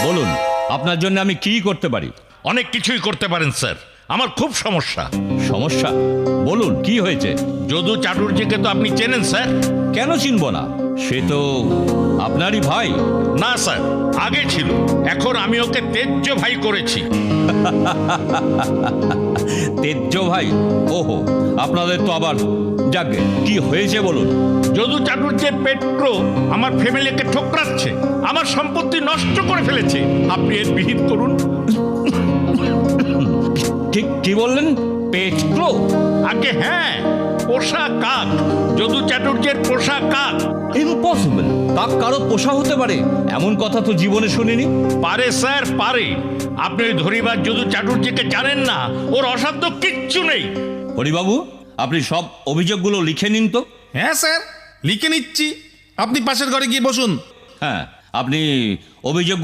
বলুন, আপনার জন্য আমি কি করতে পারি? অনেক কিছুই করতে পারেন স্যার। আমার খুব সমস্যা। সমস্যা? বলুন, কি হয়েছে? যদু চাটুর্যকে তো আপনি চেনেন স্যার। কেন চিনব না? সে তো আপনারই ভাই। না স্যার, আগে ছিল, এখন আমি ওকে তেজ্য ভাই করেছি। তেজ্য ভাই? ওহো, আপনাদের তো আবার যাকে কি হয়েছে বলুন। যদু চাটুর্যের পেট্রো আমার ফ্যামিলিকে ঠোকরাচ্ছে, আমার সম্পত্তি নষ্ট করে ফেলেছে। আপনি এর বিহিত করুন। ঠিক কি বললেন? পেট্রো? আগে হ্যাঁ, পোষা কাক, যদু চাটুর্যের পোষা কাক। ইম্পসিবল! কাক কারো পোষা হতে পারে এমন কথা তো জীবনে শুনিনি। পারে স্যার, পারে। আপনি ওই ধরিবার যদু চাটুর্যকে জানেন না, ওর অসাধ্য কিচ্ছু নেই। হরিবাবু, আপনি সব অভিযোগগুলো লিখে নিন তো। হ্যাঁ স্যার, লিখে নিচ্ছি। আপনি পাশের ঘরে গিয়ে বসুন। হ্যাঁ, আপনি অভিযোগগুলো